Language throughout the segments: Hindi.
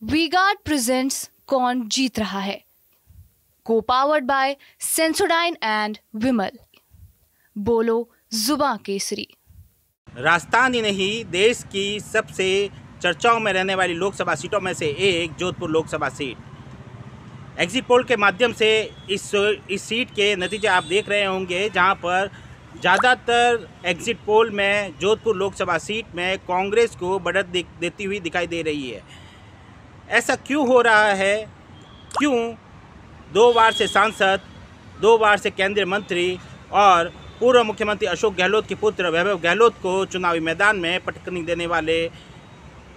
वी-गार्ड प्रेजेंट्स कौन जीत रहा है, को पावर्ड बाय सेंसोडाइन एंड विमल। बोलो जुबां केसरी। राजस्थान ही नहीं, देश की सबसे चर्चाओं में रहने वाली लोकसभा सीटों में से एक Jodhpur Lok Sabha seat. Exit poll के माध्यम से इस सीट के नतीजे आप देख रहे होंगे, जहां पर ज़्यादातर एग्जिट पोल में जोधपुर लोकसभा सीट में कांग्रेस को बढ़त देती हुई दिखाई दे रही है। ऐसा क्यों हो रहा है? क्यों 2 बार से सांसद, 2 बार से केंद्रीय मंत्री और पूर्व मुख्यमंत्री अशोक गहलोत के पुत्र वैभव गहलोत को चुनावी मैदान में पटकनी देने वाले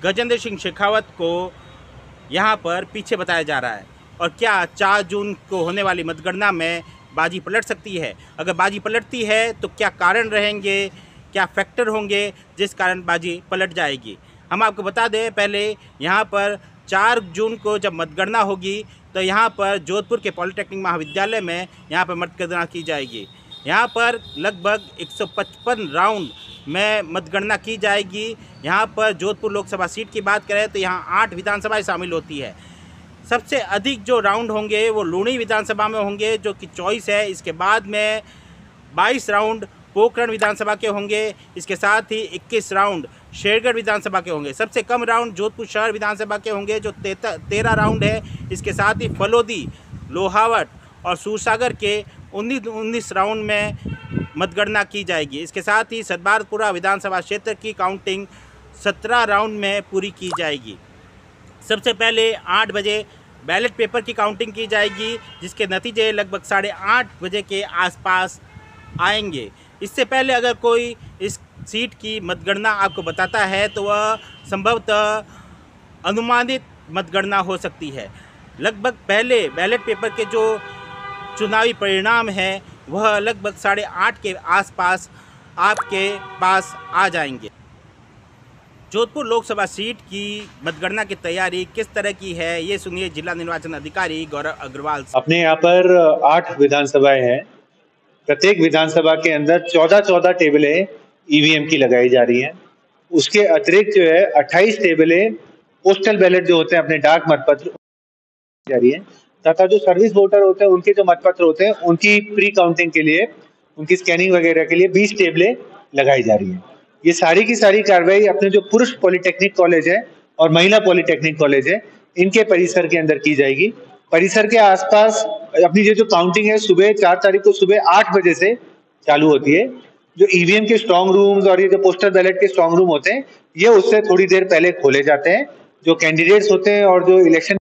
गजेंद्र सिंह शेखावत को यहां पर पीछे बताया जा रहा है? और क्या 4 जून को होने वाली मतगणना में बाजी पलट सकती है? अगर बाजी पलटती है तो क्या कारण रहेंगे, क्या फैक्टर होंगे जिस कारण बाजी पलट जाएगी? हम आपको बता दें, पहले यहाँ पर 4 जून को जब मतगणना होगी तो यहाँ पर जोधपुर के पॉलिटेक्निक महाविद्यालय में यहाँ पर मतगणना की जाएगी। यहाँ पर लगभग 155 राउंड में मतगणना की जाएगी। यहाँ पर जोधपुर लोकसभा सीट की बात करें तो यहाँ 8 विधानसभाएं शामिल होती है। सबसे अधिक जो राउंड होंगे वो लूणी विधानसभा में होंगे, जो कि 24 है। इसके बाद में 22 राउंड पोखरण विधानसभा के होंगे। इसके साथ ही 21 राउंड शेरगढ़ विधानसभा के होंगे। सबसे कम राउंड जोधपुर शहर विधानसभा के होंगे, जो 13 राउंड है। इसके साथ ही फलोदी, लोहावट और सूरसागर के 19 राउंड में मतगणना की जाएगी। इसके साथ ही सतबारपुरा विधानसभा क्षेत्र की काउंटिंग 17 राउंड में पूरी की जाएगी। सबसे पहले 8 बजे बैलेट पेपर की काउंटिंग की जाएगी, जिसके नतीजे लगभग 8:30 बजे के आसपास आएंगे। इससे पहले अगर कोई इस सीट की मतगणना आपको बताता है तो वह संभवतः अनुमानित मतगणना हो सकती है। लगभग पहले बैलेट पेपर के जो चुनावी परिणाम हैं वह लगभग 8:30 के आसपास आपके पास आ जाएंगे। जोधपुर लोकसभा सीट की मतगणना की तैयारी किस तरह की है, ये सुनिए जिला निर्वाचन अधिकारी गौरव अग्रवाल से। अपने यहाँ पर 8 विधानसभाएं हैं। प्रत्येक विधानसभा के अंदर 14 टेबलें ईवीएम की लगाई जा रही हैं। उसके अतिरिक्त जो है 28 टेबलें पोस्टल बैलेट जो होते हैं, अपने डाक मतपत्र जा रही है, तथा जो सर्विस वोटर होते हैं उनके जो मतपत्र होते हैं उनकी प्री काउंटिंग के लिए, उनकी स्कैनिंग वगैरह के लिए 20 टेबलें लगाई जा रही हैं। ये सारी की सारी कार्रवाई अपने जो पुरुष पॉलिटेक्निक कॉलेज है और महिला पॉलिटेक्निक कॉलेज है, इनके परिसर के अंदर की जाएगी। परिसर के आसपास अपनी जो काउंटिंग है सुबह 4 तारीख को सुबह 8 बजे से चालू होती है। जो ईवीएम के स्ट्रांग रूम्स और ये जो पोस्टल बैलेट के स्ट्रांग रूम होते हैं, ये उससे थोड़ी देर पहले खोले जाते हैं। जो कैंडिडेट्स होते हैं और जो इलेक्शन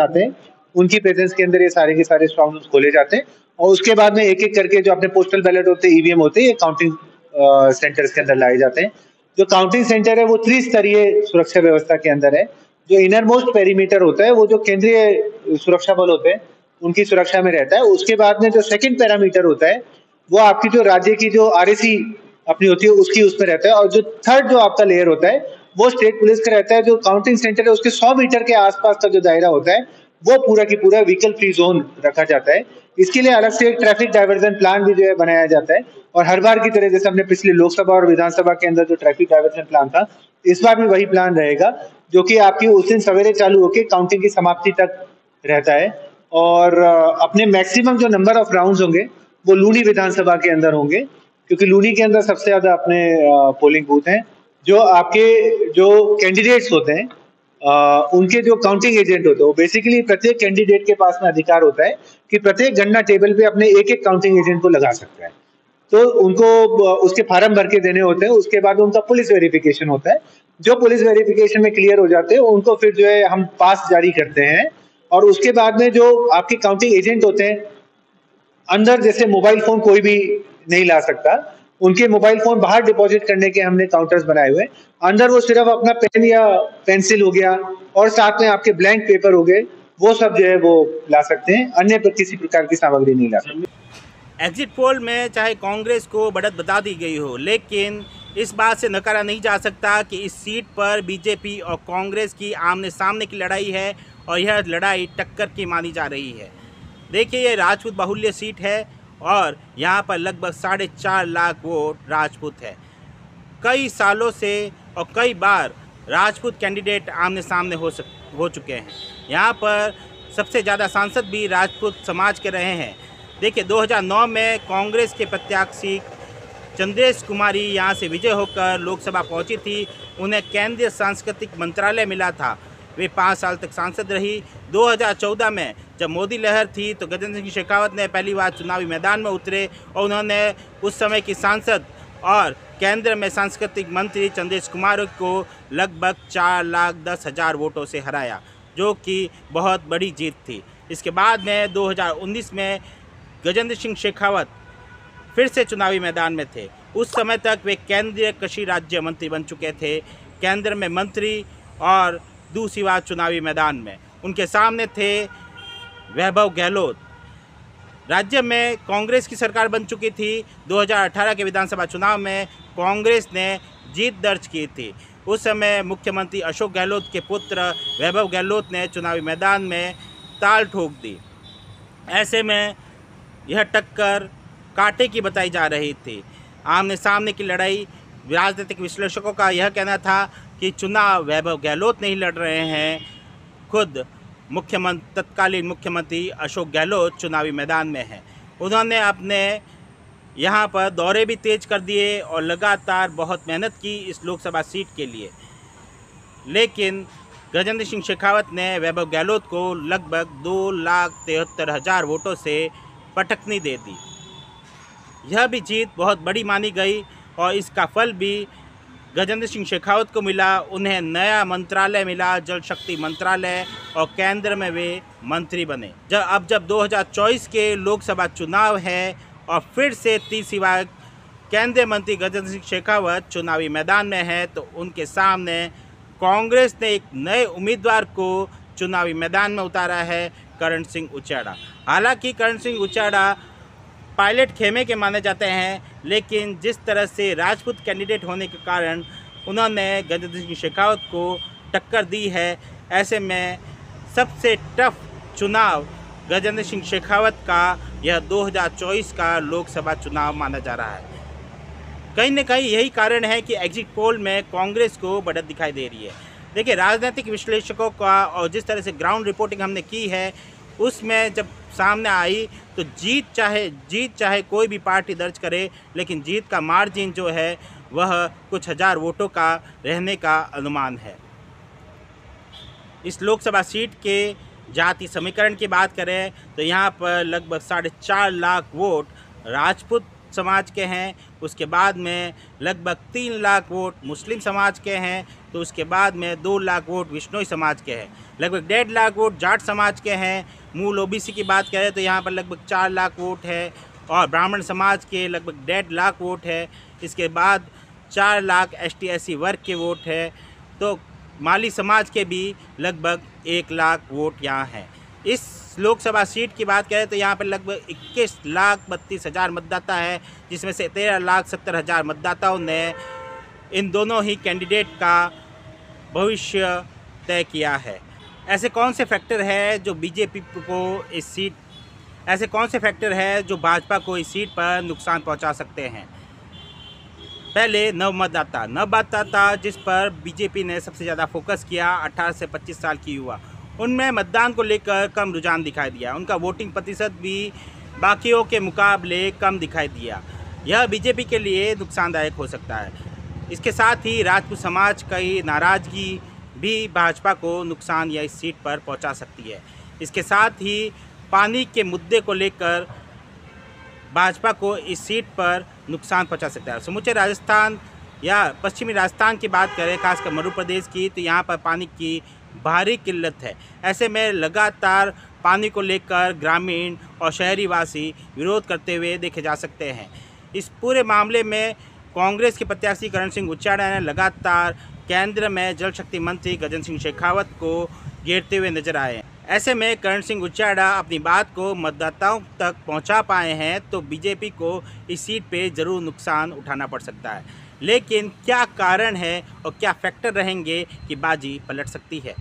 आते हैं उनकी प्रेजेंस के अंदर ये सारे के सारे स्ट्रांग रूम्स खोले जाते हैं। और उसके बाद में एक एक करके जो अपने पोस्टल बैलेट होते हैं, ईवीएम होते हैं, ये काउंटिंग सेंटर्स के अंदर लाए जाते हैं। जो काउंटिंग सेंटर है वो 3 स्तरीय सुरक्षा व्यवस्था के अंदर है। जो इनर मोस्ट पेरीमीटर होता है वो जो केंद्रीय सुरक्षा बल होते हैं उनकी सुरक्षा में रहता है। उसके बाद में जो सेकंड पैरामीटर होता है वो आपकी जो राज्य की जो आरएसी अपनी होती है उसकी उसमें रहता है। और जो थर्ड जो आपका लेयर होता है वो स्टेट पुलिस का रहता है। जो काउंटिंग सेंटर है उसके 100 मीटर के आसपास का जो दायरा होता है वो पूरा की पूरा व्हीकल फ्री जोन रखा जाता है। इसके लिए अलग से एक ट्रैफिक डाइवर्जन प्लान भी जो है बनाया जाता है। और हर बार की तरह जैसे हमने पिछले लोकसभा और विधानसभा के अंदर जो ट्रैफिक डाइवर्जन प्लान था, इस बार भी वही प्लान रहेगा, जो कि आपकी उस दिन सवेरे चालू होकर काउंटिंग की समाप्ति तक रहता है। और अपने मैक्सिमम जो नंबर ऑफ राउंड्स होंगे वो लूनी विधानसभा के अंदर होंगे, क्योंकि लूनी के अंदर सबसे ज्यादा अपने पोलिंग बूथ हैं। जो आपके जो कैंडिडेट्स होते हैं उनके जो काउंटिंग एजेंट होते हैं, वो बेसिकली प्रत्येक कैंडिडेट के पास में अधिकार होता है कि प्रत्येक गणना टेबल पे अपने एक काउंटिंग एजेंट को लगा सकता है। तो उनको उसके फार्म भर के देने होते हैं। उसके बाद उनका पुलिस वेरिफिकेशन होता है। जो पुलिस वेरिफिकेशन में क्लियर हो जाते हैं उनको फिर जो है हम पास जारी करते हैं। और उसके बाद में जो आपके काउंटिंग एजेंट होते हैं, अंदर जैसे मोबाइल फोन कोई भी नहीं ला सकता, उनके मोबाइल फोन बाहर डिपॉजिट करने के हमने काउंटर्स बनाए हुए। अंदर वो सिर्फ अपना पेन या पेंसिल हो गया और साथ में आपके ब्लैंक पेपर हो गए, वो सब जो है वो ला सकते हैं। अन्य किसी प्रकार की सामग्री नहीं ला सकते। एग्जिट पोल में चाहे कांग्रेस को बढ़त बता दी गई हो, लेकिन इस बात से नकारा नहीं जा सकता कि इस सीट पर बीजेपी और कांग्रेस की आमने सामने की लड़ाई है और यह लड़ाई टक्कर की मानी जा रही है। देखिए, ये राजपूत बाहुल्य सीट है और यहाँ पर लगभग 4.5 लाख वोट राजपूत है। कई सालों से और कई बार राजपूत कैंडिडेट आमने सामने हो चुके हैं। यहाँ पर सबसे ज़्यादा सांसद भी राजपूत समाज के रहे हैं। देखिए 2009 में कांग्रेस के प्रत्याशी चंद्रेश कुमारी यहाँ से विजय होकर लोकसभा पहुँची थी। उन्हें केंद्रीय सांस्कृतिक मंत्रालय मिला था। वे 5 साल तक सांसद रही। 2014 में जब मोदी लहर थी तो गजेंद्र सिंह शेखावत ने पहली बार चुनावी मैदान में उतरे और उन्होंने उस समय की सांसद और केंद्र में सांस्कृतिक मंत्री चंद्रेश कुमार को लगभग 4,10,000 वोटों से हराया, जो कि बहुत बड़ी जीत थी। इसके बाद में 2019 में गजेंद्र सिंह शेखावत फिर से चुनावी मैदान में थे। उस समय तक वे केंद्रीय कृषि राज्य मंत्री बन चुके थे, केंद्र में मंत्री और दूसरी बार चुनावी मैदान में। उनके सामने थे वैभव गहलोत। राज्य में कांग्रेस की सरकार बन चुकी थी। 2018 के विधानसभा चुनाव में कांग्रेस ने जीत दर्ज की थी। उस समय मुख्यमंत्री अशोक गहलोत के पुत्र वैभव गहलोत ने चुनावी मैदान में ताल ठोक दी। ऐसे में यह टक्कर कांटे की बताई जा रही थी। आमने सामने की लड़ाई, राजनीतिक विश्लेषकों का यह कहना था कि चुनाव वैभव गहलोत नहीं लड़ रहे हैं, खुद तत्कालीन मुख्यमंत्री अशोक गहलोत चुनावी मैदान में हैं। उन्होंने अपने यहाँ पर दौरे भी तेज कर दिए और लगातार बहुत मेहनत की इस लोकसभा सीट के लिए, लेकिन गजेंद्र सिंह शेखावत ने वैभव गहलोत को लगभग 2,73,000 वोटों से पटकनी दे दी। यह भी जीत बहुत बड़ी मानी गई और इसका फल भी गजेंद्र सिंह शेखावत को मिला। उन्हें नया मंत्रालय मिला, जल शक्ति मंत्रालय, और केंद्र में वे मंत्री बने। जब 2024 के लोकसभा चुनाव है और फिर से तीसरी बार केंद्रीय मंत्री गजेंद्र सिंह शेखावत चुनावी मैदान में है, तो उनके सामने कांग्रेस ने एक नए उम्मीदवार को चुनावी मैदान में उतारा है, करण सिंह उचेड़ा। हालांकि करण सिंह उचेड़ा पायलट खेमे के माने जाते हैं, लेकिन जिस तरह से राजपूत कैंडिडेट होने के कारण उन्होंने गजेंद्र सिंह शेखावत को टक्कर दी है, ऐसे में सबसे टफ चुनाव गजेंद्र सिंह शेखावत का यह 2024 का लोकसभा चुनाव माना जा रहा है। कहीं न कहीं यही कारण है कि एग्जिट पोल में कांग्रेस को बढ़त दिखाई दे रही है। देखिए राजनीतिक विश्लेषकों का और जिस तरह से ग्राउंड रिपोर्टिंग हमने की है, उसमें जब सामने आई तो जीत चाहे कोई भी पार्टी दर्ज करे, लेकिन जीत का मार्जिन जो है वह कुछ हजार वोटों का रहने का अनुमान है। इस लोकसभा सीट के जाति समीकरण की बात करें तो यहाँ पर लगभग 4.5 लाख वोट राजपूत समाज के हैं, उसके बाद में लगभग 3 लाख वोट मुस्लिम समाज के हैं, तो उसके बाद में 2 लाख वोट विश्नोई समाज के हैं, लगभग 1.5 लाख वोट जाट समाज के हैं। मूल ओबीसी की बात करें तो यहाँ पर लगभग 4 लाख वोट है और ब्राह्मण समाज के लगभग 1.5 लाख वोट है। इसके बाद 4 लाख ST SC वर्ग के वोट है, तो माली समाज के भी लगभग 1 लाख वोट यहाँ हैं। इस लोकसभा सीट की बात करें तो यहाँ पर लगभग 21,32,000 मतदाता है, जिसमें से 13,70,000 मतदाताओं ने इन दोनों ही कैंडिडेट का भविष्य तय किया है। ऐसे कौन से फैक्टर है जो भाजपा को इस सीट पर नुकसान पहुंचा सकते हैं? पहले नवमतदाता जिस पर बीजेपी ने सबसे ज़्यादा फोकस किया, 18 से 25 साल की युवा, उनमें मतदान को लेकर कम रुझान दिखाई दिया। उनका वोटिंग प्रतिशत भी बाकियों के मुकाबले कम दिखाई दिया। यह बीजेपी के लिए नुकसानदायक हो सकता है। इसके साथ ही राजपूत समाज की नाराज़गी भी भाजपा को नुकसान या इस सीट पर पहुंचा सकती है। इसके साथ ही पानी के मुद्दे को लेकर भाजपा को इस सीट पर नुकसान पहुंचा सकता है। समूचे राजस्थान या पश्चिमी राजस्थान की बात करें, खासकर मध्य प्रदेश की, तो यहाँ पर पानी की भारी किल्लत है। ऐसे में लगातार पानी को लेकर ग्रामीण और शहरी वासी विरोध करते हुए देखे जा सकते हैं। इस पूरे मामले में कांग्रेस के प्रत्याशी करण सिंह उचेड़ा ने लगातार केंद्र में जल शक्ति मंत्री गजेंद्र सिंह शेखावत को घेरते हुए नजर आए। ऐसे में करण सिंह उचेड़ा अपनी बात को मतदाताओं तक पहुंचा पाए हैं, तो बीजेपी को इस सीट पे ज़रूर नुकसान उठाना पड़ सकता है। लेकिन क्या कारण है और क्या फैक्टर रहेंगे कि बाजी पलट सकती है?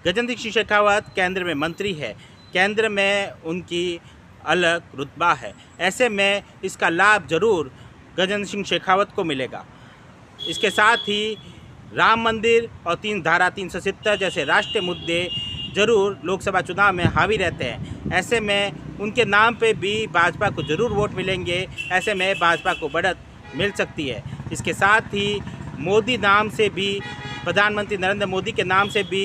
गजेंद्र सिंह शेखावत केंद्र में मंत्री है, केंद्र में उनकी अलग रुतबा है। ऐसे में इसका लाभ जरूर गजेंद्र सिंह शेखावत को मिलेगा। इसके साथ ही राम मंदिर और धारा 370 जैसे राष्ट्रीय मुद्दे जरूर लोकसभा चुनाव में हावी रहते हैं। ऐसे में उनके नाम पे भी भाजपा को ज़रूर वोट मिलेंगे। ऐसे में भाजपा को बढ़त मिल सकती है। इसके साथ ही मोदी नाम से भी, प्रधानमंत्री नरेंद्र मोदी के नाम से भी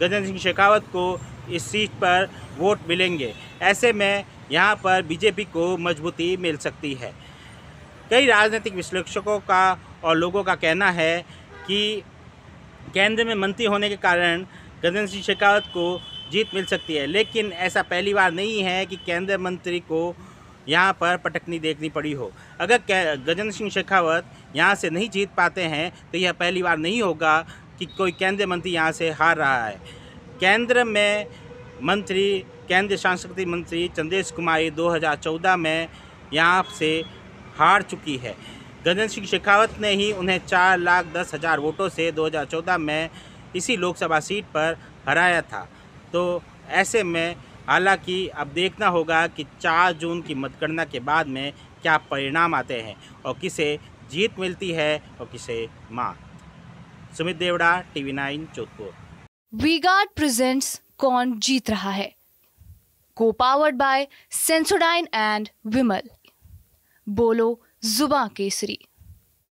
गजेंद्र सिंह शेखावत को इस सीट पर वोट मिलेंगे। ऐसे में यहाँ पर बीजेपी को मजबूती मिल सकती है। कई राजनीतिक विश्लेषकों का और लोगों का कहना है कि केंद्र में मंत्री होने के कारण गजेंद्र सिंह शेखावत को जीत मिल सकती है, लेकिन ऐसा पहली बार नहीं है कि केंद्रीय मंत्री को यहाँ पर पटकनी देखनी पड़ी हो। अगर गजेंद्र सिंह शेखावत यहाँ से नहीं जीत पाते हैं तो यह पहली बार नहीं होगा कि कोई केंद्रीय मंत्री यहाँ से हार रहा है। केंद्र में मंत्री, केंद्रीय सांस्कृतिक मंत्री चंदेश कुमारी 2014 में यहाँ से हार चुकी है। गजेंद्र सिंह शेखावत ने ही उन्हें 4,10,000 वोटों से 2014 में इसी लोकसभा सीट पर हराया था। तो ऐसे में हालांकि अब देखना होगा कि 4 जून की मतगणना के बाद में क्या परिणाम आते हैं और किसे जीत मिलती है और किसे मात। सुमित देवड़ा, TV9 जोधपुर। वी-गार्ड प्रेजेंट्स कौन जीत रहा है, को पावर्ड बाय सेंसोडाइन एंड विमल। बोलो जुबां केसरी।